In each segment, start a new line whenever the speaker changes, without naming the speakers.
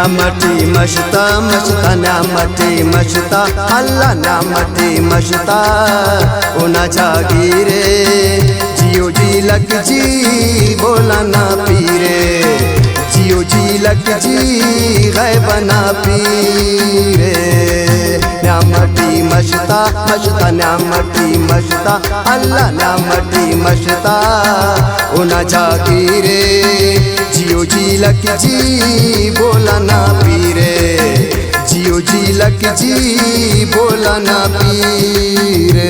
न्यामती मशता मशता न्यामती मशता अल्लाह न्यामती मशता उना जागीरे जियो जी लग जी बोला ना पीरे जियो जी लग जी गैब ना पीरे न्यामती मशता मशता न्यामती मशता अल्लाह न्यामती मशता उना जागीरे जियो जी लग जी बोला ना पीरे जियो जी लग जी बोला ना पीरे।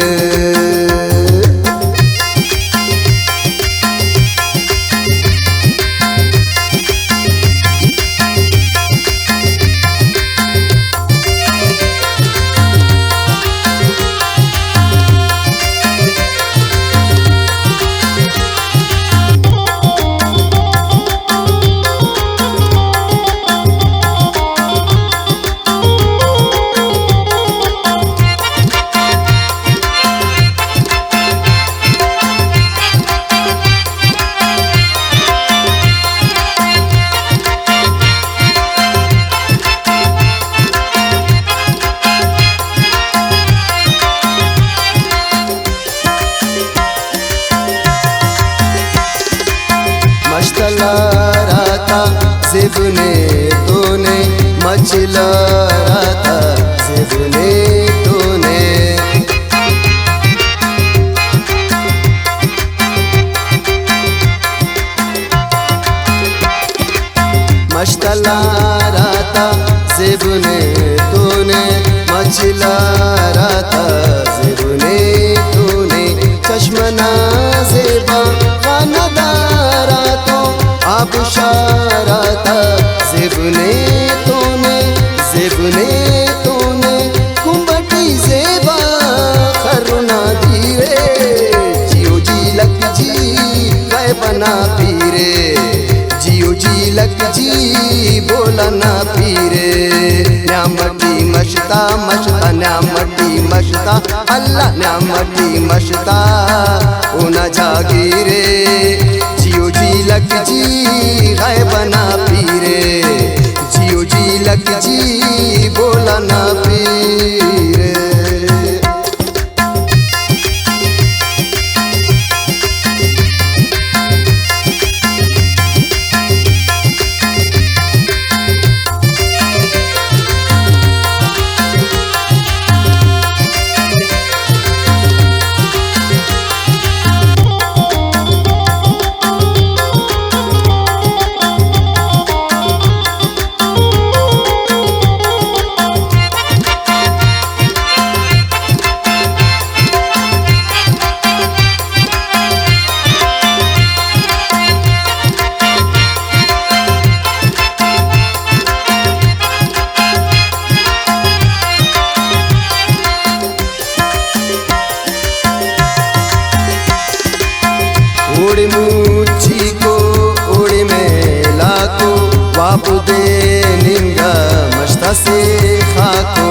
मचला रहा ज़िब्ने तूने मचला रहा ज़िब्ने तूने मचला रहा ज़िब्ने तूने मचला रहा ज़िब्ने तूने चश्मना ज़ेबा खानदारा तो आबशारता ज़िब्ने तूने कुंबटी ज़ेबा खरुना धीरे जियो जी लग जी गैब ना पीरे जियो जी लग जी बोला ना पीरे न्यामती मशता मशता न्यामती मशता अल्लाह न्यामती मशता उना जागीरे जियो जी लग जी गैब ना पीरे जियो जी लग जी बोला ना पीरे। उड़ मुची को उड़ मेला को बापू दे निंगा मशता से खाको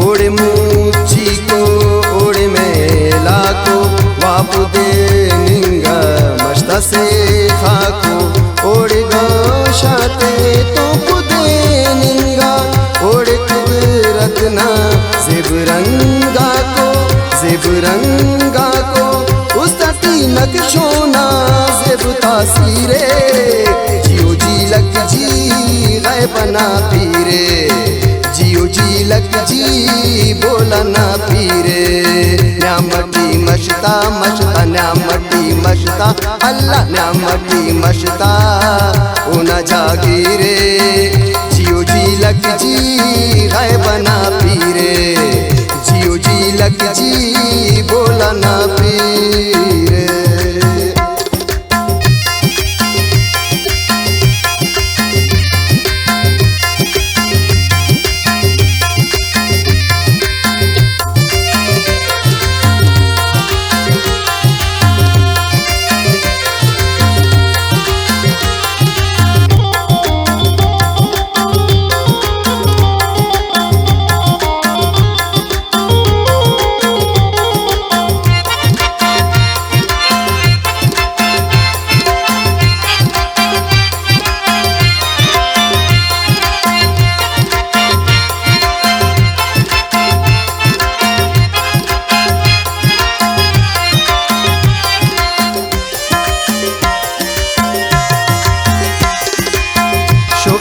उड़ मुची को उड़ मेला को बापू दे निंगा मशता से खाको उड़ गोशाते तो रत्ना ज़िबरंगा को उस तटी नक्शोना ज़िब तासीरे जियो जी लग जी गैब ना पीरे जियो जी लग जी बोला ना पीरे न्यामती मशता मशता न्यामती मशता अल्लाह न्यामती मशता उना जागीरे जियो जी लग जी गैब ना पीरे जियो जी लग जी बोला ना पीरे।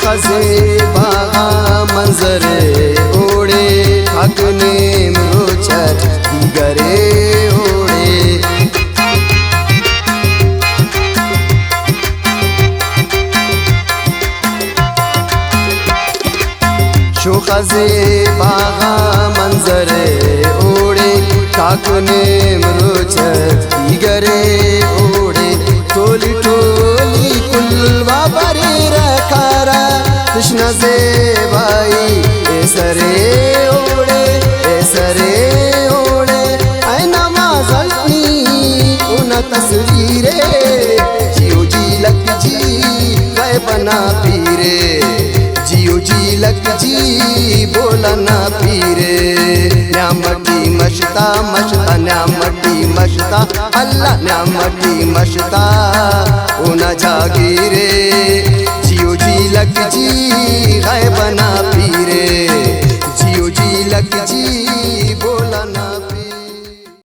शोखसे बागा मंजरे ओड़े ठाकने मरोचर दिगरे ओड़े शोखसे बागा मंजरे ओड़े ठाकने मरोचर दिगरे ओड़े टोली टोली कुलवा बरे रखारा कृष्ण से भाई ऐसरे ओड़े ऐ नमाज़नी उन तस्वीरे जियो जी लग जी गए बना पीरे जियो जी लग जी बोला ना पीरे न्यामती मशता मशता न्यामती मशता अल्लाह न्यामती मशता उन जागीरे जियो जी लग जी गए बना पीरे जियो जी लग जी